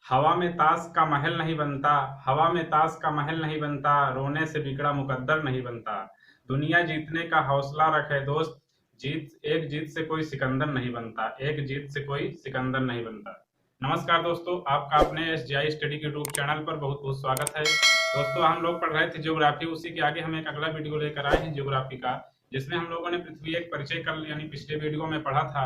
हवा में ताश का महल नहीं बनता। हवा में ताश का महल नहीं बनता, रोने से बिगड़ा मुकद्दर नहीं बनता। दुनिया जीतने का हौसला रखे दोस्त, एक जीत से कोई सिकंदर नहीं बनता, एक जीत से कोई सिकंदर नहीं बनता। नमस्कार दोस्तों, आपका अपने SGI स्टडी के यूट्यूब चैनल पर बहुत बहुत स्वागत है। दोस्तों, हम लोग पढ़ रहे थे ज्योग्राफी, उसी के आगे हम एक अगला वीडियो लेकर आए हैं ज्योग्राफी का, जिसमें हम लोगों ने पृथ्वी एक परिचय कल यानी पिछले वीडियो में पढ़ा था।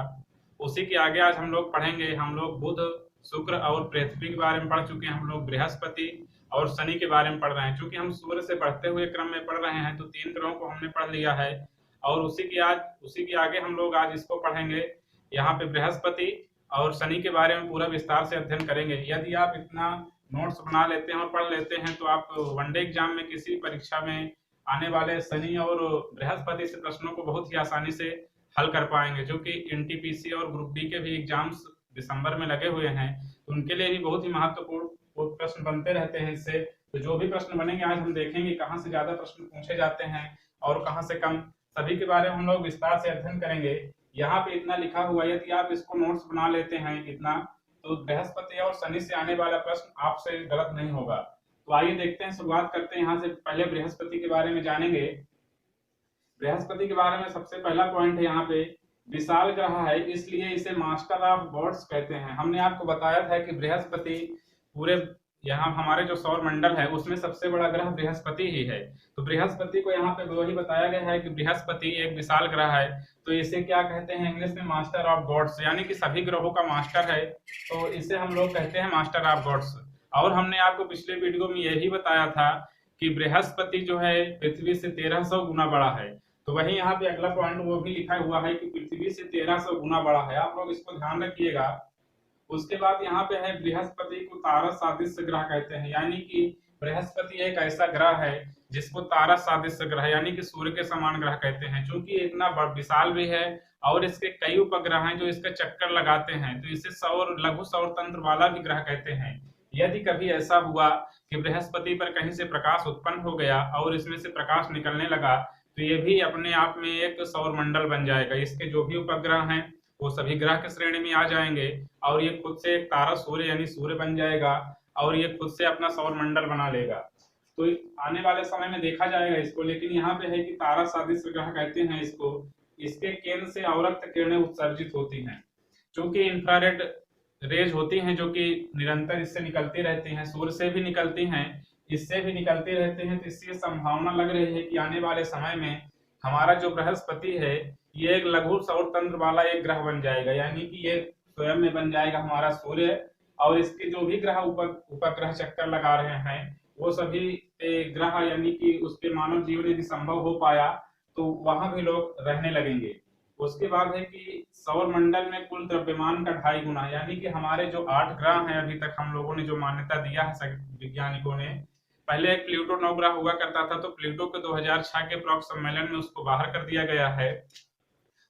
उसी के आगे आज हम लोग पढ़ेंगे। हम लोग बुध, शुक्र और पृथ्वी के बारे में पढ़ चुके हैं। हम लोग बृहस्पति और शनि के बारे में पढ़ रहे हैं। चूंकि हम सूर्य से बढ़ते हुए क्रम में पढ़ रहे हैं, तो 3 ग्रहों को हमने पढ़ लिया है। और उसी के आगे हम लोग आज इसको पढ़ेंगे। यहाँ पे बृहस्पति और शनि के बारे में पूरा विस्तार से अध्ययन करेंगे। यदि आप इतना नोट्स बना लेते हैं और पढ़ लेते हैं, तो आप वनडे एग्जाम में किसी परीक्षा में आने वाले शनि और बृहस्पति से प्रश्नों को बहुत ही आसानी से हल कर पाएंगे। जो कि NTPC और ग्रुप डी के भी एग्जाम्स दिसंबर में लगे हुए हैं, तो उनके लिए भी बहुत ही महत्वपूर्ण प्रश्न बनते रहते हैं इससे। तो जो भी प्रश्न बनेंगे आज हम देखेंगे कहाँ से ज्यादा प्रश्न पूछे जाते हैं और कहाँ से कम, सभी के बारे में हम लोग विस्तार से अध्ययन करेंगे। यहाँ पे इतना लिखा हुआ, यदि आप इसको नोट्स बना लेते हैं इतना, तो बृहस्पति और शनि से आने वाला प्रश्न आपसे गलत नहीं होगा। तो आइए देखते हैं, शुरुआत करते हैं। यहाँ से पहले बृहस्पति के बारे में जानेंगे। बृहस्पति के बारे में सबसे पहला पॉइंट है यहाँ पे, विशाल ग्रह है, इसलिए इसे मास्टर ऑफ गॉड्स कहते हैं। हमने आपको बताया था कि बृहस्पति पूरे यहाँ हमारे जो सौर मंडल है उसमें सबसे बड़ा ग्रह बृहस्पति ही है। तो बृहस्पति को यहाँ पे वही बताया गया है कि बृहस्पति एक विशाल ग्रह है, तो इसे क्या कहते हैं इंग्लिश में, मास्टर ऑफ गॉड्स, यानी कि सभी ग्रहों का मास्टर है, तो इसे हम लोग कहते हैं मास्टर ऑफ गॉड्स। और हमने आपको पिछले वीडियो में यही बताया था कि बृहस्पति जो है पृथ्वी से 1300 गुना बड़ा है। तो वही यहाँ पे अगला पॉइंट वो भी लिखा हुआ है कि पृथ्वी से 1300 गुना बड़ा है। आप लोग इसको ध्यान रखिएगा। उसके बाद यहाँ पे है, बृहस्पति को तारा सादृश्य ग्रह कहते हैं, यानी कि बृहस्पति एक ऐसा ग्रह है जिसको तारा सादृश्य ग्रह यानी कि सूर्य के समान ग्रह कहते हैं। क्योंकि इतना विशाल भी है और इसके कई उपग्रह हैं जो इसका चक्कर लगाते हैं, तो इसे लघु सौर तंत्र वाला भी ग्रह कहते हैं। यदि कभी ऐसा हुआ कि बृहस्पति पर कहीं से प्रकाश उत्पन्न हो गया और इसमें से प्रकाश निकलने लगा, तो ये भी अपने आप में एक सौर मंडल बन जाएगा। इसके जो भी उपग्रह हैं वो सभी ग्रह की श्रेणी में आ जाएंगे और ये खुद से एक तारा सूर्य यानी सूर्य बन जाएगा और ये खुद से अपना सौर मंडल बना लेगा। तो आने वाले समय में देखा जाएगा इसको। लेकिन यहाँ पे है कि तारा सदृश ग्रह कहते हैं इसको। इसके केंद्र से अवरक्त किरणें उत्सर्जित होती हैं, क्योंकि इंफ्रारेड रेज होती हैं जो कि निरंतर इससे निकलती रहती हैं, सूर्य से भी निकलती हैं, इससे भी निकलते रहते हैं। तो इससे संभावना लग रही है कि आने वाले समय में हमारा जो बृहस्पति है ये एक लघु सौर तंत्र वाला एक ग्रह बन जाएगा, यानी कि ये स्वयं में बन जाएगा हमारा सूर्य। और इसके जो भी ग्रह उपग्रह चक्कर लगा रहे हैं वो सभी ग्रह, यानी कि उस पे मानव जीवन यदि संभव हो पाया तो वहां भी लोग रहने लगेंगे। उसके बाद है कि सौर मंडल में कुल द्रव्यमान का 2.5 गुना, यानी कि हमारे जो 8 ग्रह हैं अभी तक हम लोगों ने जो मान्यता दिया है वैज्ञानिकों ने, पहले एक प्लूटो 9 ग्रह हुआ करता था, तो प्लूटो के 2006 के प्रॉक्स सम्मेलन में उसको बाहर कर दिया गया है।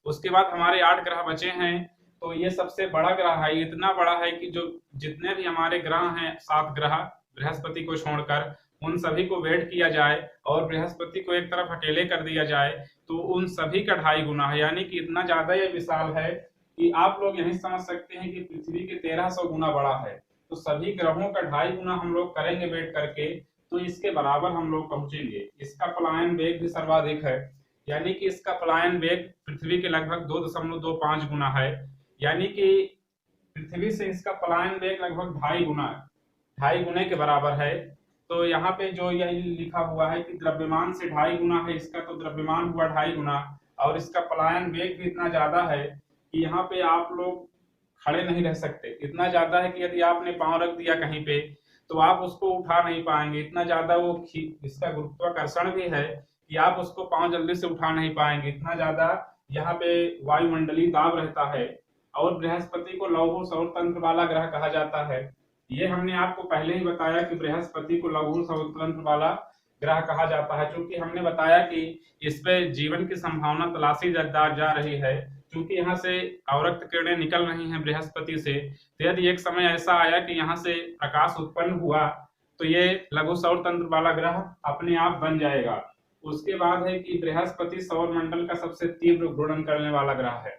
उसके बाद हमारे 8 ग्रह बचे हैं, तो ये सबसे बड़ा ग्रह है। इतना बड़ा है कि जो जितने भी हमारे ग्रह हैं 7 ग्रह बृहस्पति को छोड़कर, उन सभी को वेट किया जाए और बृहस्पति को एक तरफ अकेले कर दिया जाए तो उन सभी का 2.5 गुना है, यानी कि इतना ज्यादा ये विशाल है कि आप लोग यही समझ सकते हैं कि पृथ्वी के 1300 गुना बड़ा है। तो सभी ग्रहों का 2.5 गुना हम लोग करेंगे वेट करके, तो इसके बराबर हम लोग पहुंचेंगे। इसका पलायन वेग भी सर्वाधिक है, यानी कि इसका पलायन वेग पृथ्वी के लगभग 2.25 गुना है, यानी कि पृथ्वी से इसका पलायन वेग लगभग 2.5 गुने के बराबर है। तो यहाँ पे जो यह लिखा हुआ है कि द्रव्यमान से 2.5 गुना है इसका, तो द्रव्यमान हुआ 2.5 गुना और इसका पलायन वेग भी इतना ज्यादा है कि यहाँ पे आप लोग खड़े नहीं रह सकते। इतना ज्यादा है कि यदि आपने पांव रख दिया कहीं पे तो आप उसको उठा नहीं पाएंगे। इतना ज्यादा वो इसका गुरुत्वाकर्षण भी है कि आप उसको पांव जल्दी से उठा नहीं पाएंगे। इतना ज्यादा यहाँ पे वायुमंडलीय दाब रहता है। और बृहस्पति को लौह सौर तंत्र वाला ग्रह कहा जाता है। ये हमने आपको पहले ही बताया कि बृहस्पति को लघु सौर तंत्र वाला ग्रह कहा जाता है, क्योंकि हमने बताया कि इस पे जीवन की संभावना तलाशी जा रही है, क्योंकि यहाँ से अवरक्त किरणें निकल रही हैं बृहस्पति से। तो यदि एक समय ऐसा आया कि यहाँ से प्रकाश उत्पन्न हुआ तो ये लघु सौर तंत्र वाला ग्रह अपने आप बन जाएगा। उसके बाद है कि बृहस्पति सौर मंडल का सबसे तीव्र घूर्णन करने वाला ग्रह है।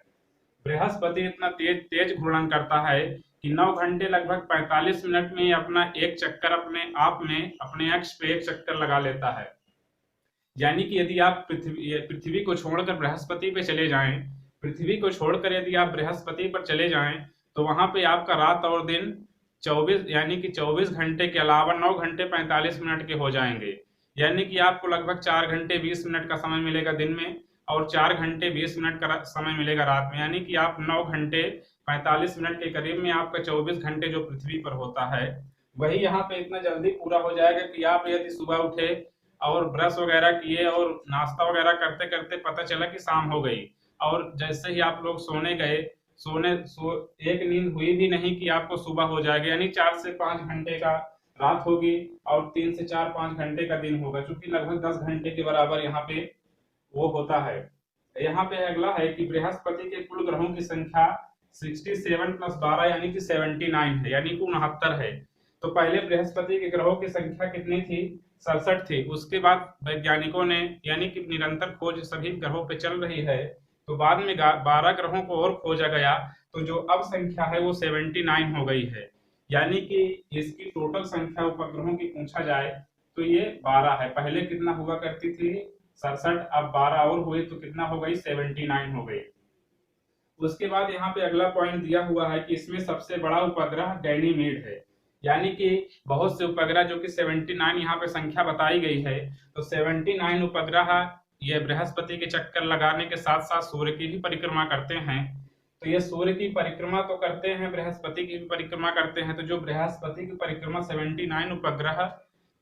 बृहस्पति इतना तेज तेज घूर्णन करता है कि 9 घंटे लगभग 45 मिनट में ये अपना एक चक्कर अपने आप में अपने अक्ष पे एक चक्कर लगा लेता है। यानी कि यदि आप पृथ्वी को छोड़कर बृहस्पति पे चले जाएं, पृथ्वी को छोड़कर यदि आप बृहस्पति पर चले जाएं, तो वहां पे आपका रात और दिन 24 यानी कि 24 घंटे के अलावा 9 घंटे 45 मिनट के हो जाएंगे। यानी कि आपको लगभग 4 घंटे 20 मिनट का समय मिलेगा दिन में और 4 घंटे 20 मिनट का समय मिलेगा रात में। यानी कि आप 9 घंटे 45 मिनट के करीब में आपका 24 घंटे जो पृथ्वी पर होता है वही यहाँ पे इतना जल्दी पूरा हो जाएगा कि आप यदि सुबह उठे और ब्रश वगैरह किए और नाश्ता वगैरह करते करते पता चला कि शाम हो गई, और जैसे ही आप लोग सोने गए, एक नींद हुई भी नहीं कि आपको सुबह हो जाएगा। यानी 4 से 5 घंटे का रात होगी और 3 से 4-5 घंटे का दिन होगा, क्योंकि लगभग 10 घंटे के बराबर यहाँ पे वो होता है। यहाँ पे अगला है कि बृहस्पति के कुल ग्रहों की संख्या 67 प्लस 12 यानी कि 79 है, यानी कि 69 है। तो पहले बृहस्पति के ग्रहों की संख्या कितनी थी? 67 थी। उसके बाद वैज्ञानिकों ने यानी कि निरंतर खोज सभी ग्रहों पे चल रही है, तो बाद में 12 ग्रहों को और खोजा गया, तो जो अब संख्या है वो 79 हो गई है। यानी कि इसकी टोटल संख्या उपग्रहों की पूछा जाए तो ये 12 है। पहले कितना हुआ करती थी? 67, अब 12 और हुए तो कितना हो गई? 79 हो गई। उसके बाद यहाँ पे अगला पॉइंट दिया हुआ है कि इसमें सबसे बड़ा उपग्रह गैनीमेड है। यानी कि बहुत से उपग्रह जो कि 79 यहाँ पे संख्या बताई गई है, तो 79 उपग्रह ये बृहस्पति के चक्कर लगाने के साथ साथ सूर्य की भी परिक्रमा करते हैं। तो ये सूर्य की परिक्रमा तो करते हैं, बृहस्पति की भी परिक्रमा करते हैं। तो जो बृहस्पति की परिक्रमा 79 उपग्रह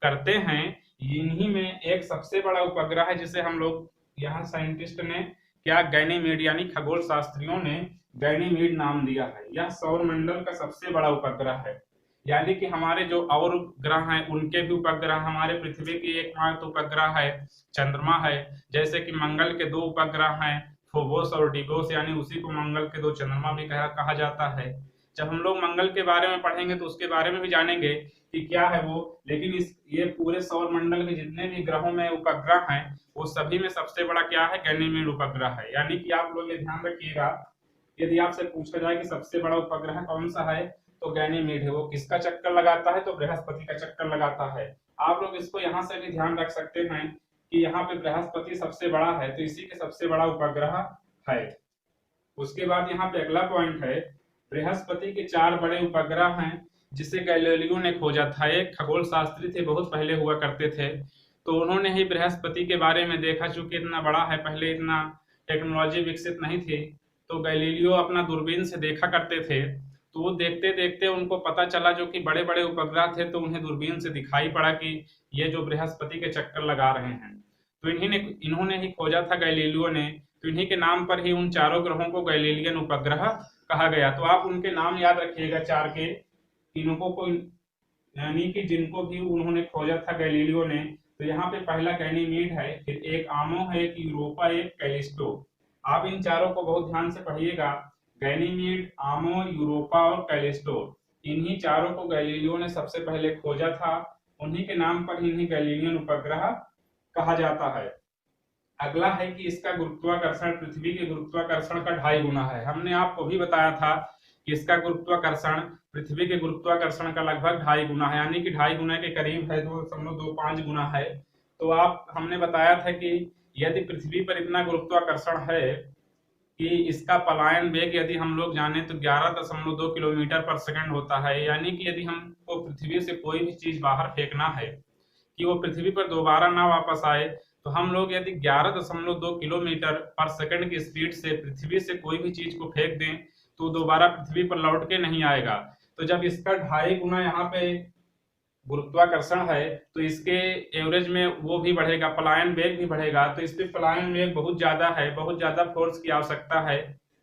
करते हैं, इन्हीं में एक सबसे बड़ा उपग्रह है जिसे हम लोग यहाँ साइंटिस्ट ने क्या गैनीमेड यानी खगोल शास्त्रियों ने गैनीमेड नाम दिया है। यह सौर मंडल का सबसे बड़ा उपग्रह है। यानी कि हमारे जो और ग्रह हैं उनके भी उपग्रह, हमारे पृथ्वी की एकमात्र उपग्रह है चंद्रमा है। जैसे कि मंगल के 2 उपग्रह हैं, फोबोस और डिगोस, यानी उसी को मंगल के 2 चंद्रमा भी कहा जाता है। जब हम लोग मंगल के बारे में पढ़ेंगे तो उसके बारे में भी जानेंगे कि क्या है वो। लेकिन ये पूरे सौर मंडल के जितने भी ग्रहों में उपग्रह हैं वो सभी में सबसे बड़ा क्या है? गैनीमेड उपग्रह है। यानी कि आप लोग ये ध्यान रखिएगा, यदि आपसे पूछा जाए कि सबसे बड़ा उपग्रह कौन सा है तो गैनीमेड है। वो किसका चक्कर लगाता है? तो बृहस्पति का चक्कर लगाता है। आप लोग इसको यहाँ से भी ध्यान रख सकते हैं कि यहाँ पे बृहस्पति सबसे बड़ा है, तो इसी के सबसे बड़ा उपग्रह है। उसके बाद यहाँ पे अगला पॉइंट है, बृहस्पति के 4 बड़े उपग्रह हैं जिसे गैलीलियो ने खोजा था। एक खगोल शास्त्री थे, बहुत पहले हुआ करते थे, तो उन्होंने ही बृहस्पति के बारे में देखा। चूंकि इतना बड़ा है, पहले इतना टेक्नोलॉजी विकसित नहीं थी, तो गैलीलियो अपना दूरबीन से देखा करते थे। तो वो देखते देखते उनको पता चला, जो कि बड़े बड़े उपग्रह थे, तो उन्हें दूरबीन से दिखाई पड़ा कि ये जो बृहस्पति के चक्कर लगा रहे हैं। तो इन्होंने ही खोजा था गैलीलियो ने। तो इन्हीं के नाम पर ही उन चारों ग्रहों को गैलीलियन उपग्रह कहा गया। तो आप उनके नाम याद रखिएगा 4 के, इनको को यानी कि जिनको भी उन्होंने खोजा था गैलीलियो ने। तो यहाँ पे पहला गैनीमेड है, फिर एक आमो है, एक यूरोपा, एक कैलिस्टो। आप इन चारों को बहुत ध्यान से पढ़िएगा, गैनीमेड, आमो, यूरोपा और कैलिस्टो। इन्हीं चारों को गैलीलियो ने सबसे पहले खोजा था। उन्हीं के नाम पर इन्हीं गैलीलियन उपग्रह कहा जाता है। अगला है कि इसका गुरुत्वाकर्षण पृथ्वी के गुरुत्वाकर्षण का 2.5 गुना है। हमने आपको भी बताया था कि इसका गुरुत्वाकर्षण पृथ्वी के गुरुत्वाकर्षण का लगभग 2.5 गुना है, यानी कि 2.5 गुना के करीब है, 2.25 गुना है। तो हमने बताया था कि यदि पृथ्वी पर इतना गुरुत्वाकर्षण है कि इसका पलायन वेग यदि हम लोग जाने तो 11.2 किलोमीटर पर सेकंड होता है। यानी कि यदि हमको पृथ्वी से कोई भी चीज बाहर फेंकना है कि वो पृथ्वी पर दोबारा ना वापस आए, तो हम लोग यदि 11.2 किलोमीटर पर सेकंड की स्पीड से पृथ्वी से कोई भी चीज को फेंक दें तो दोबारा पृथ्वी पर लौट के नहीं आएगा। तो जब इसका 2.5 गुना यहाँ पे गुरुत्वाकर्षण है, तो इसके एवरेज में वो भी बढ़ेगा, पलायन वेग भी बढ़ेगा। तो इस पे पलायन वेग बहुत ज्यादा है, बहुत ज्यादा फोर्स की आवश्यकता है,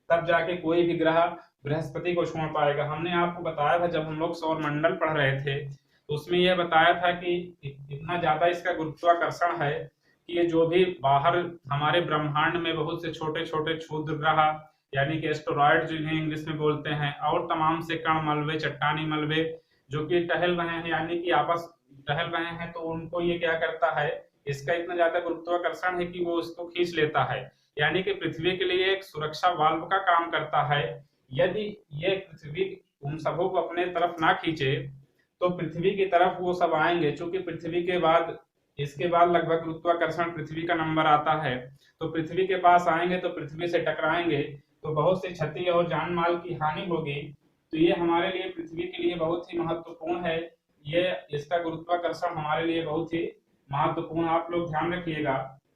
तब जाके कोई भी ग्रह बृहस्पति को छोड़ पाएगा। हमने आपको बताया था जब हम लोग सौर मंडल पढ़ रहे थे, तो उसमें यह बताया था कि इतना ज्यादा इसका गुरुत्वाकर्षण है कि ये जो भी बाहर हमारे ब्रह्मांड में बहुत से छोटे छोटे क्षुद्र ग्रह यानी कि एस्टेरॉयड जिन्हें इंग्लिश में बोलते हैं, और तमाम से कण मलबे, चट्टानी मलबे जो कि टहल रहे हैं, यानी कि आपस टहल रहे हैं, तो उनको ये क्या करता है, इसका इतना ज्यादा गुरुत्वाकर्षण है कि वो उसको खींच लेता है। यानी कि पृथ्वी के लिए एक सुरक्षा वाल्व का काम करता है। यदि ये पृथ्वी उन सबों को अपने तरफ ना खींचे तो पृथ्वी की तरफ वो सब आएंगे। चूंकि पृथ्वी के बाद इसके बाद लगभग गुरुत्वाकर्षण पृथ्वी का नंबर आता है, तो पृथ्वी के पास आएंगे तो पृथ्वी से टकराएंगे तो बहुत सी क्षति और जान माल की हानि होगी। तो ये हमारे लिए, पृथ्वी के लिए बहुत ही महत्वपूर्ण है। ये इसका गुरुत्वाकर्षण हमारे लिए बहुत ही महत्वपूर्ण, आप लोग ध्यान रखिएगा।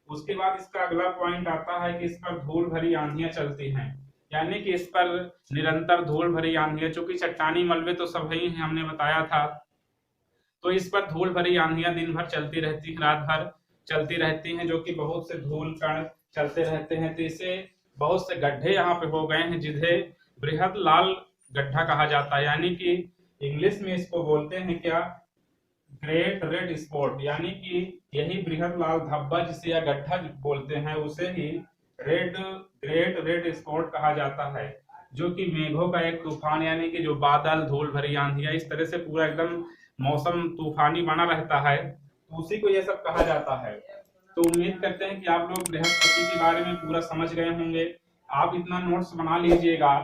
उसके बाद इसका अगला पॉइंट आता है कि इस पर धूल भरी आंधियां चलती हैं, यानी कि इस पर निरंतर धूल भरी आंधियां, चूंकि चट्टानी मलबे तो सब ही हैं, हमने बताया था, तो इस पर धूल भरी आंधियां दिन भर चलती रहती हैं, रात भर चलती रहती हैं, जो कि बहुत से धूल कण चलते रहते हैं। तो इससे बहुत से गड्ढे यहाँ पे हो गए हैं, जिन्हें बृहद लाल गड्ढा कहा जाता है, यानी कि इंग्लिश में इसको बोलते हैं क्या, ग्रेट रेड स्पॉट, यानी कि यही बृहद लाल धब्बा जिसे या गड्ढा बोलते हैं, उसे ही ग्रेट रेड स्पॉट कहा जाता है, जो कि मेघों का एक तूफान, यानी कि जो बादल, धूल भरी आंधियां, इस तरह से पूरा एकदम मौसम तूफानी बना रहता है, तो उसी को यह सब कहा जाता है। तो उम्मीद करते हैं कि आप लोग बृहस्पति के बारे में पूरा समझ गए होंगे। आप इतना नोट्स बना लीजिएगा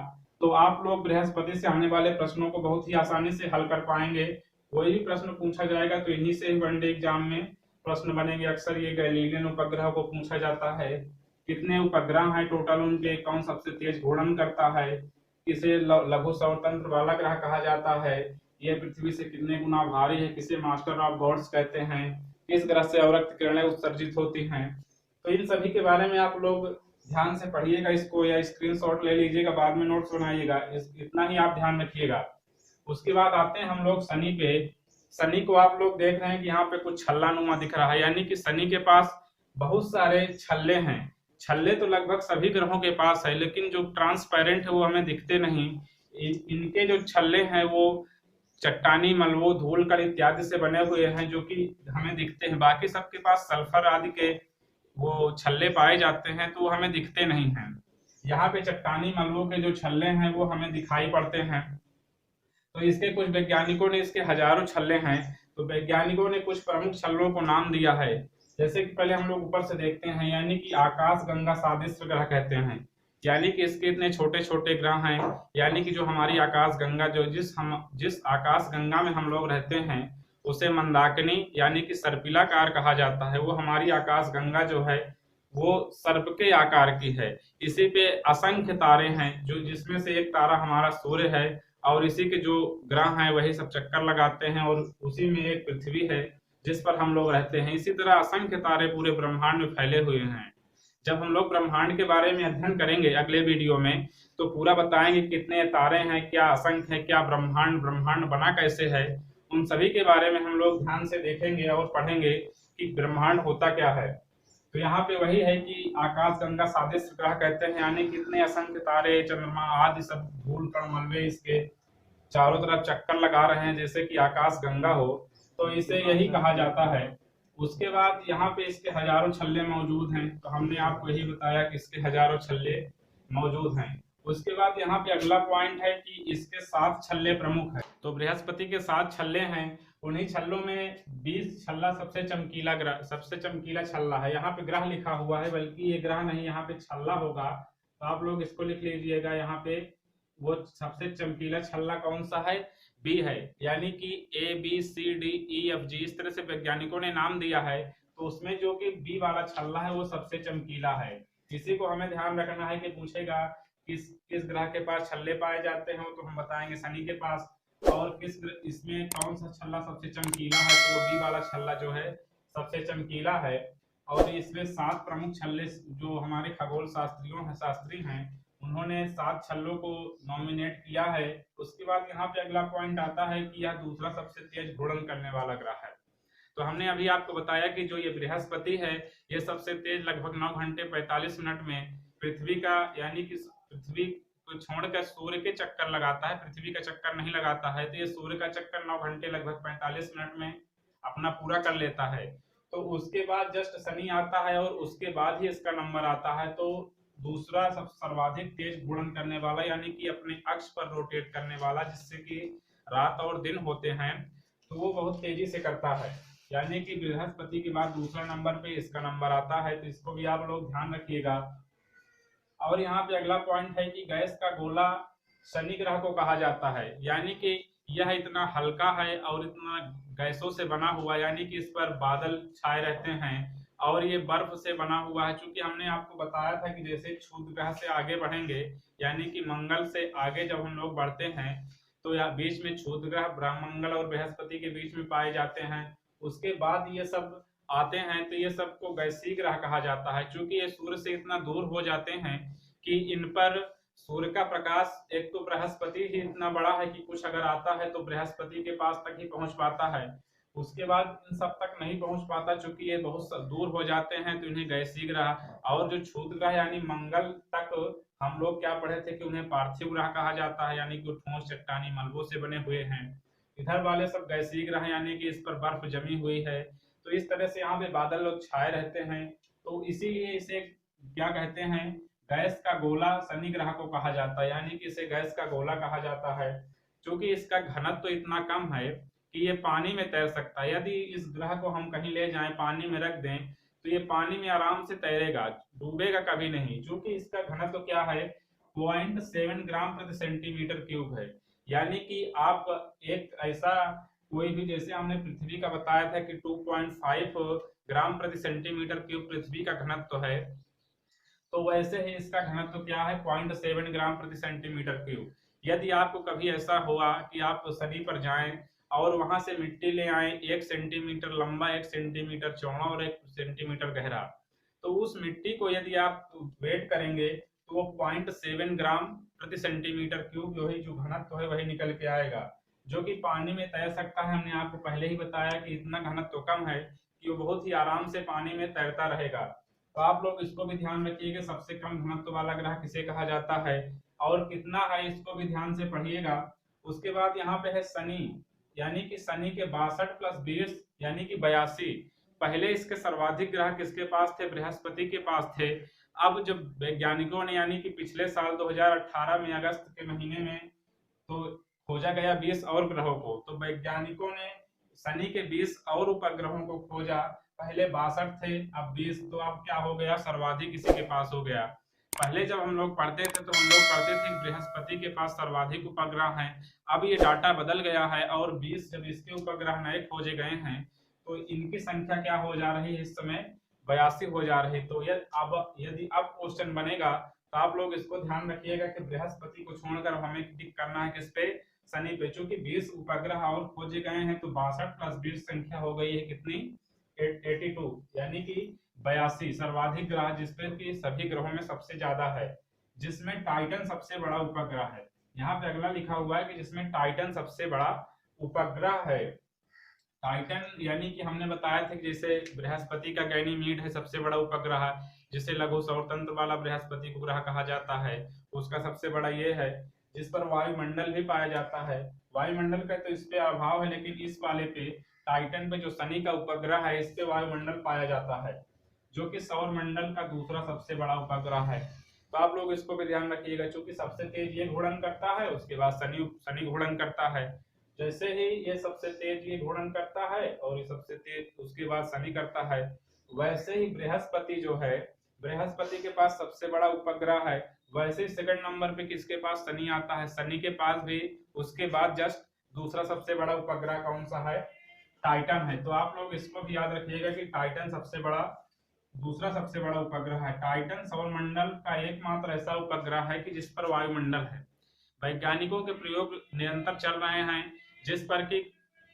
तो आप लोग बृहस्पति से आने वाले प्रश्नों को बहुत ही आसानी से हल कर पाएंगे। कोई भी प्रश्न पूछा जाएगा तो इन्हीं से वनडे एग्जाम में प्रश्न बनेंगे। अक्सर ये गैलीलियन उपग्रह को पूछा जाता है, कितने उपग्रह हैं टोटल, उनके कौन सबसे तेज घूर्णन करता है, किसे लघु स्वतंत्र बालक ग्रह कहा जाता है, ये पृथ्वी से कितने गुना भारी है, किसे मास्टर ऑफ गॉड्स कहते हैं, किस ग्रह से अवरक्त किरणें उत्सर्जित होती हैं। तो इन सभी के बारे में आप लोग ध्यान से पढ़िएगा इसको, या स्क्रीनशॉट ले लीजिएगा, बाद में नोट्स बनाइएगा, इतना ही आप ध्यान रखिएगा। उसके बाद आते हैं हम लोग शनि पे। शनि को आप लोग देख रहे हैं कि यहाँ पे कुछ छल्ला नुमा दिख रहा है, यानी कि शनि के पास बहुत सारे छल्ले हैं। छल्ले तो लगभग सभी ग्रहों के पास है, लेकिन जो ट्रांसपेरेंट है वो हमें दिखते नहीं। इनके जो छल्ले हैं वो चट्टानी मलबों, धूल कण इत्यादि से बने हुए हैं, जो कि हमें दिखते हैं। बाकी सबके पास सल्फर आदि के वो छल्ले पाए जाते हैं, तो वो हमें दिखते नहीं हैं। यहाँ पे चट्टानी मलबों के जो छल्ले हैं वो हमें दिखाई पड़ते हैं। तो इसके कुछ वैज्ञानिकों ने, इसके हजारों छल्ले हैं, तो वैज्ञानिकों ने कुछ प्रमुख छल्लों को नाम दिया है। जैसे कि पहले हम लोग ऊपर से देखते हैं, यानी कि आकाश गंगा सादृश्य ग्रह कहते हैं, यानी कि इसके इतने छोटे छोटे ग्रह हैं, यानी कि जो हमारी आकाश गंगा, जो जिस आकाश गंगा में हम लोग रहते हैं उसे मंदाकिनी यानी कि सर्पिलाकार कहा जाता है। वो हमारी आकाश गंगा जो है वो सर्प के आकार की है। इसी पे असंख्य तारे हैं, जो जिसमें से एक तारा हमारा सूर्य है, और इसी के जो ग्रह हैं वही सब चक्कर लगाते हैं, और उसी में एक पृथ्वी है जिस पर हम लोग रहते हैं। इसी तरह असंख्य तारे पूरे ब्रह्मांड में फैले हुए हैं। जब हम लोग ब्रह्मांड के बारे में अध्ययन करेंगे अगले वीडियो में, तो पूरा बताएंगे कितने तारे हैं, क्या असंख्य है, क्या ब्रह्मांड बना कैसे है, उन सभी के बारे में हम लोग ध्यान से देखेंगे और पढ़ेंगे कि ब्रह्मांड होता क्या है। तो यहाँ पे वही है कि आकाश गंगा सादृश्य ग्रह कहते हैं, यानी कितने असंख्य तारे, चंद्रमा आदि सब धूल कण मलबे इसके चारों तरफ चक्कर लगा रहे हैं, जैसे कि आकाश गंगा हो, तो इसे यही कहा जाता है। उसके बाद यहाँ पे इसके हजारों छल्ले मौजूद हैं, तो हमने आपको यही बताया कि इसके हजारों छल्ले मौजूद हैं। उसके बाद यहाँ पे अगला पॉइंट है कि इसके 7 छल्ले प्रमुख हैं। तो बृहस्पति के 7 छल्ले हैं, उन्हीं छल्लों में 20 छल्ला सबसे चमकीला छल्ला है। यहाँ पे ग्रह लिखा हुआ है, बल्कि ये ग्रह नहीं, यहाँ पे छल्ला होगा, तो आप लोग इसको लिख लीजिएगा। यहाँ पे वो सबसे चमकीला छल्ला कौन सा है, बी है, यानी कि ABCDEFG इस तरह से वैज्ञानिकों ने नाम दिया है। तो उसमें जो कि बी वाला छल्ला है वो सबसे चमकीला है। इसी को हमें ध्यान रखना है कि पूछेगा किस ग्रह के पास छल्ले पाए जाते हैं, तो हम बताएंगे शनि के पास। और इसमें कौन सा छल्ला सबसे चमकीला है, तो वो बी वाला छल्ला जो है सबसे चमकीला है। और इसमें 7 प्रमुख छल्ले जो हमारे खगोल शास्त्री हैं उन्होंने 7 छल्लों को नॉमिनेट किया है। उसके बाद यहाँ पे अगला पॉइंट आता है कि यह दूसरा सबसे तेज घूर्णन करने वाला ग्रह है। तो हमने अभी आपको बताया कि जो ये बृहस्पति है ये सबसे तेज लगभग 9 घंटे 45 मिनट में पृथ्वी का, यानी कि पृथ्वी को छोड़कर सूर्य के चक्कर लगाता है, पृथ्वी का चक्कर नहीं लगाता है। तो ये सूर्य का चक्कर 9 घंटे लगभग 45 मिनट में अपना पूरा कर लेता है। तो उसके बाद जस्ट शनि आता है और उसके बाद ही इसका नंबर आता है। तो दूसरा सब सर्वाधिक तेज घूर्णन करने वाला, यानी कि अपने अक्ष पर रोटेट करने वाला, जिससे कि रात और दिन होते हैं, तो वो बहुत तेजी से करता है। यानी कि बृहस्पति के बाद दूसरा नंबर पे इसका नंबर आता है, तो इसको भी आप लोग ध्यान रखिएगा। और यहाँ पे अगला पॉइंट है कि गैस का गोला शनि ग्रह को कहा जाता है, यानी कि यह इतना हल्का है और इतना गैसों से बना हुआ, यानी कि इस पर बादल छाए रहते हैं और ये बर्फ से बना हुआ है। चूंकि हमने आपको बताया था कि जैसे क्षुद्र ग्रह से आगे बढ़ेंगे, यानी कि मंगल से आगे जब हम लोग बढ़ते हैं तो या बीच में क्षुद्र ग्रह मंगल और बृहस्पति के बीच में पाए जाते हैं। उसके बाद ये सब आते हैं तो ये सबको गैसीय ग्रह कहा जाता है। चूंकि ये सूर्य से इतना दूर हो जाते हैं कि इन पर सूर्य का प्रकाश, एक तो बृहस्पति ही इतना बड़ा है कि कुछ अगर आता है तो बृहस्पति के पास तक ही पहुंच पाता है, उसके बाद इन सब तक नहीं पहुंच पाता। चूंकि ये बहुत दूर हो जाते हैं तो इन्हें गैसीय ग्रह, और जो क्षुद्र ग्रह यानी मंगल तक हम लोग क्या पढ़े थे कि उन्हें पार्थिव ग्रह कहा जाता है, यानी कि ठोस चट्टानी मलबों से बने हुए हैं। इधर वाले सब गैसीय ग्रह यानी कि इस पर बर्फ जमी हुई है। तो इस तरह से यहाँ पे बादल लोग छाए रहते हैं, तो इसीलिए इसे क्या कहते हैं, गैस का गोला शनि ग्रह को कहा जाता है, यानी कि इसे गैस का गोला कहा जाता है। क्योंकि इसका घनत्व तो इतना कम है कि ये पानी में तैर सकता है। यदि इस ग्रह को हम कहीं ले जाएं, पानी में रख दें, तो ये पानी में आराम से तैरेगा, डूबेगा कभी नहीं। क्योंकि इसका घनत्व तो क्या है, 0.7 ग्राम प्रति सेंटीमीटर क्यूब है। यानी कि आप एक ऐसा कोई भी, जैसे हमने पृथ्वी का बताया था कि 2.5 ग्राम प्रति सेंटीमीटर क्यूब पृथ्वी का घनत्व है, तो वैसे ही इसका घनत्व क्या है, 0.7 ग्राम प्रति सेंटीमीटर क्यूब। यदि आपको कभी ऐसा हुआ कि आप शनि पर जाएं और वहां से मिट्टी ले आए 1 सेंटीमीटर लंबा, 1 सेंटीमीटर चौड़ा और 1 सेंटीमीटर गहरा, तो उस मिट्टी को यदि आप वेट करेंगे तो वो 0.7 ग्राम प्रति सेंटीमीटर क्यूब जो है, जो घनत्व है वही निकल के आएगा, जो कि पानी में तैर सकता है। हमने आपको पहले ही बताया कि इतना घनत्व कम है कि वो बहुत ही आराम से पानी में तैरता रहेगा। तो आप लोग इसको भी ध्यान रखिएगा, सबसे कम घनत्व वाला ग्रह किसे कहा जाता है और कितना है, इसको भी ध्यान से पढ़िएगा। उसके बाद यहाँ पे है शनि, यानी कि शनि के 62 + 20 यानी कि 82। पहले इसके सर्वाधिक ग्रह किसके पास थे, बृहस्पति के पास थे। अब जब वैज्ञानिकों ने यानी कि पिछले साल 2018 में अगस्त के महीने में तो खोजा गया 20 और ग्रहों को, तो वैज्ञानिकों ने शनि के 20 और उपग्रहों को खोजा। पहले 62 थे, अब 20, तो अब क्या हो गया, सर्वाधिक इसी के पास हो गया। पहले जब हम लोग पढ़ते थे तो हम लोग पढ़ते थे बृहस्पति के पास सर्वाधिक उपग्रह हैं। अब ये डाटा बदल गया है और 20 जब इसके उपग्रह नए खोजे गए हैं तो इनकी संख्या क्या हो जा रही है, इस समय 82 हो जा रही। तो यदि अब क्वेश्चन बनेगा तो आप लोग इसको ध्यान रखिएगा कि बृहस्पति को छोड़कर हमें टिक करना है किस पे, शनि पे। चूंकि 20 उपग्रह और खोजे गए हैं तो 62 + 20 संख्या हो गई है कितनी, 82, यानी कि 82 सर्वाधिक ग्रह, जिसपे कि सभी ग्रहों में सबसे ज्यादा है, जिसमें टाइटन सबसे बड़ा उपग्रह है। यहाँ पे अगला लिखा हुआ है कि जिसमें टाइटन सबसे बड़ा उपग्रह है। टाइटन यानी कि हमने बताया था कि जैसे बृहस्पति का गैनीमीड है सबसे बड़ा उपग्रह, जिसे लघु सौर तंत्र वाला बृहस्पति उपग्रह कहा जाता है, उसका सबसे बड़ा ये है, जिस पर वायुमंडल भी पाया जाता है। वायुमंडल का तो इस पे अभाव है, लेकिन इस वाले पे टाइटन पे जो शनि का उपग्रह है, इस पे वायुमंडल पाया जाता है, जो कि सौर मंडल का दूसरा सबसे बड़ा उपग्रह है। तो आप लोग इसको भी ध्यान रखिएगा, क्योंकि सबसे तेज ये घूर्णन करता है, उसके बाद शनि शनि घूर्णन करता है। जैसे ही ये सबसे तेज ये घूर्णन करता है और ये सबसे तेज उसके बाद शनि करता है, वैसे ही बृहस्पति जो है, बृहस्पति के पास सबसे बड़ा उपग्रह है, वैसे ही सेकंड नंबर पे किसके पास, शनि आता है। शनि के पास भी उसके बाद जस्ट दूसरा सबसे बड़ा उपग्रह कौन सा है, टाइटन है। तो आप लोग इसको भी याद रखिएगा कि टाइटन सबसे बड़ा, दूसरा सबसे बड़ा उपग्रह है। टाइटन सौरमंडल का एकमात्र ऐसा उपग्रह है कि जिस पर वायुमंडल है। वैज्ञानिकों के प्रयोग निरंतर चल रहे हैं, जिस पर कि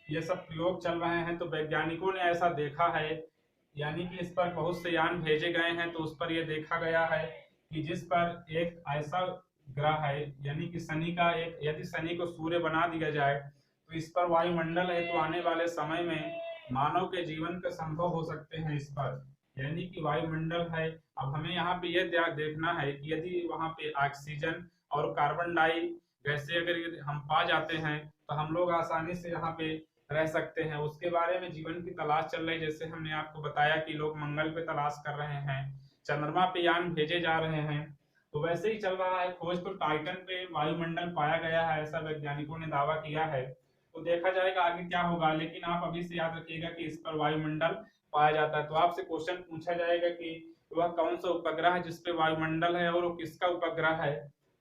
ये सब प्रयोग चल रहे हैं, तो वैज्ञानिकों ने ऐसा देखा है, यानी कि इस पर बहुत से यान भेजे गए हैं, तो उस पर यह देखा गया है कि जिस पर एक ऐसा ग्रह है, यानी कि शनि का एक, यदि शनि को सूर्य बना दिया जाए तो इस पर वायुमंडल है, तो आने वाले समय में मानव के जीवन का संभव हो सकते हैं इस पर, यानी कि वायुमंडल है। अब हमें यहाँ पे यह देखना है कि यदि वहाँ पे ऑक्सीजन और कार्बन डाई गैसें अगर हम पा जाते हैं तो हम लोग आसानी से यहाँ पे रह सकते हैं। उसके बारे में जीवन की तलाश चल रही है, जैसे हमने आपको बताया कि लोग मंगल पे तलाश कर रहे हैं, चंद्रमा पे यान भेजे जा रहे हैं, तो वैसे ही चल रहा है खोज। तो टाइटन पे वायुमंडल पाया गया है, ऐसा वैज्ञानिकों ने दावा किया है। तो देखा जाएगा आगे क्या होगा, लेकिन आप अभी से याद रखिएगा कि इस पर वायुमंडल पाया जाता है। तो आपसे क्वेश्चन पूछा जाएगा कि वह कौन सा उपग्रह है जिसपे वायुमंडल है और वो किसका उपग्रह है,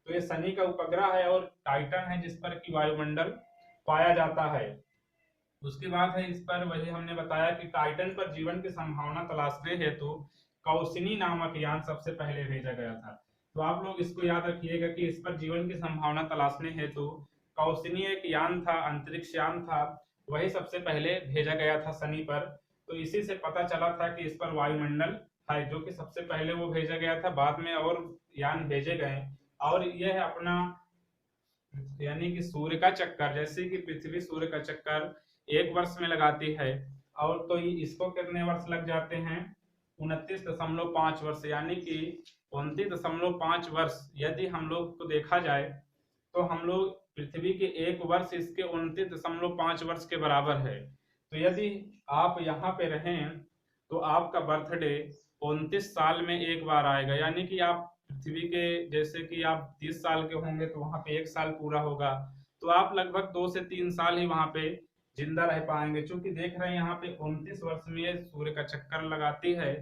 तो ये शनि का उपग्रह है और टाइटन है जिस पर की वायुमंडल पाया जाता है। उसके बाद है इस पर वही हमने बताया कि टाइटन पर जीवन की संभावना तलाशने हेतु कौसिनी नामक यान सबसे पहले भेजा गया था। तो आप लोग इसको याद रखिएगा कि इस पर जीवन की संभावना तलाशने हेतु कौसिनी एक यान था, अंतरिक्ष यान था, वही सबसे पहले भेजा गया था शनि पर। तो इसी से पता चला था कि इस पर वायुमंडल है, जो कि सबसे पहले वो भेजा गया था। बाद में और यान भेजे गए और यह है अपना यानी कि सूर्य का चक्कर, जैसे कि पृथ्वी सूर्य का चक्कर 1 वर्ष में लगाती है, और तो इसको कितने वर्ष लग जाते हैं, 29.5 वर्ष, यानी कि 29.5 वर्ष यदि हम लोग को देखा जाए तो हम लोग पृथ्वी के 1 वर्ष इसके 29.5 वर्ष के बराबर है। तो यदि आप यहाँ पे रहें तो आपका बर्थडे 29 साल में एक बार आएगा, यानी कि आप पृथ्वी के जैसे कि आप 30 साल के होंगे तो वहां पे 1 साल पूरा होगा, तो आप लगभग 2 से 3 साल ही वहां पे जिंदा रह पाएंगे। क्योंकि देख रहे हैं यहाँ पे 29 वर्ष में ये सूर्य का चक्कर लगाती है,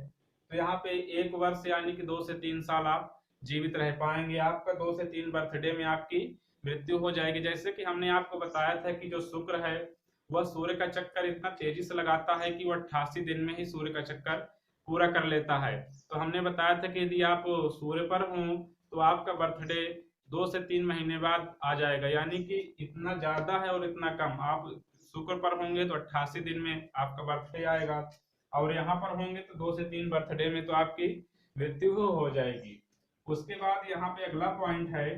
तो यहाँ पे 1 वर्ष यानी कि 2 से 3 साल आप जीवित रह पाएंगे। आपका 2 से 3 बर्थडे में आपकी मृत्यु हो जाएगी। जैसे कि हमने आपको बताया था कि जो शुक्र है वह सूर्य का चक्कर इतना तेजी से लगाता है कि वह 88 दिन में ही सूर्य का चक्कर पूरा कर लेता है। तो हमने बताया था कि यदि आप सूर्य पर हों तो आपका बर्थडे 2 से 3 महीने बाद आ जाएगा, यानी कि इतना ज्यादा है और इतना कम। आप शुक्र पर होंगे तो 88 दिन में आपका बर्थडे आएगा, और यहाँ पर होंगे तो 2 से 3 बर्थडे में तो आपकी मृत्यु हो जाएगी। उसके बाद यहाँ पे अगला पॉइंट है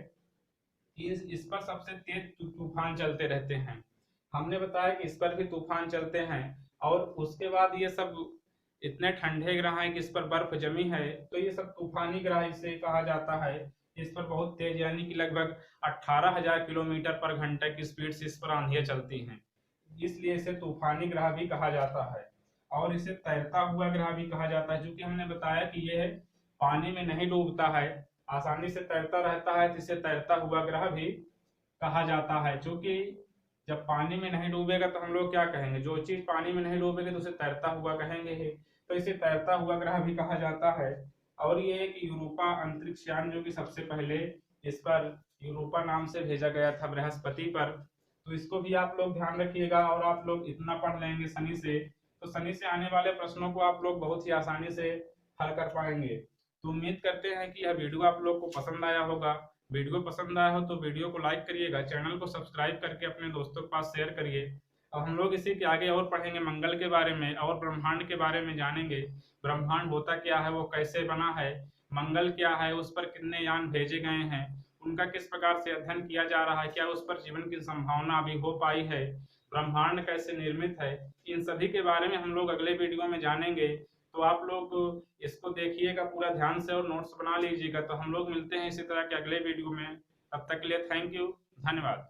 कि इस पर सबसे तेज तूफान चलते रहते हैं। हमने बताया कि इस पर भी तूफान चलते हैं, और उसके बाद ये सब इतने ठंडे ग्रह हैं कि इस पर बर्फ जमी है, तो ये सब तूफानी ग्रह इसे कहा जाता है। इस पर बहुत तेज यानी कि लगभग 18,000 किलोमीटर पर घंटे की स्पीड से इस पर आंधियां चलती हैं, इसलिए इसे तूफानी ग्रह भी कहा जाता है। और इसे तैरता हुआ ग्रह भी कहा जाता है, क्योंकि हमने बताया कि यह पानी में नहीं डूबता है, आसानी से तैरता रहता है, तो इसे तैरता हुआ ग्रह भी कहा जाता है। क्योंकि जब पानी में नहीं डूबेगा तो हम लोग क्या कहेंगे, जो चीज पानी में नहीं डूबेगी तो उसे तैरता हुआ कहेंगे ही, तो इसे तैरता हुआ ग्रह भी कहा जाता है। और ये एक यूरोपा अंतरिक्ष यान जो कि सबसे पहले इस पर यूरोपा नाम से भेजा गया था बृहस्पति पर, तो इसको भी आप लोग ध्यान रखिएगा। और आप लोग इतना पढ़ लेंगे शनि से, तो शनि से आने वाले प्रश्नों को आप लोग बहुत ही आसानी से हल कर पाएंगे। तो उम्मीद करते हैं कि यह वीडियो आप लोग को पसंद आया होगा। वीडियो पसंद आया हो तो वीडियो को लाइक करिएगा, चैनल को सब्सक्राइब करके अपने दोस्तों के पास शेयर करिए। अब हम लोग इसी के आगे और पढ़ेंगे, मंगल के बारे में और ब्रह्मांड के बारे में जानेंगे। ब्रह्मांड होता क्या है, वो कैसे बना है, मंगल क्या है, उस पर कितने यान भेजे गए हैं, उनका किस प्रकार से अध्ययन किया जा रहा है, क्या उस पर जीवन की संभावना अभी हो पाई है, ब्रह्मांड कैसे निर्मित है, इन सभी के बारे में हम लोग अगले वीडियो में जानेंगे। तो आप लोग इसको देखिएगा पूरा ध्यान से और नोट्स बना लीजिएगा। तो हम लोग मिलते हैं इसी तरह के अगले वीडियो में, तब तक के लिए थैंक यू, धन्यवाद।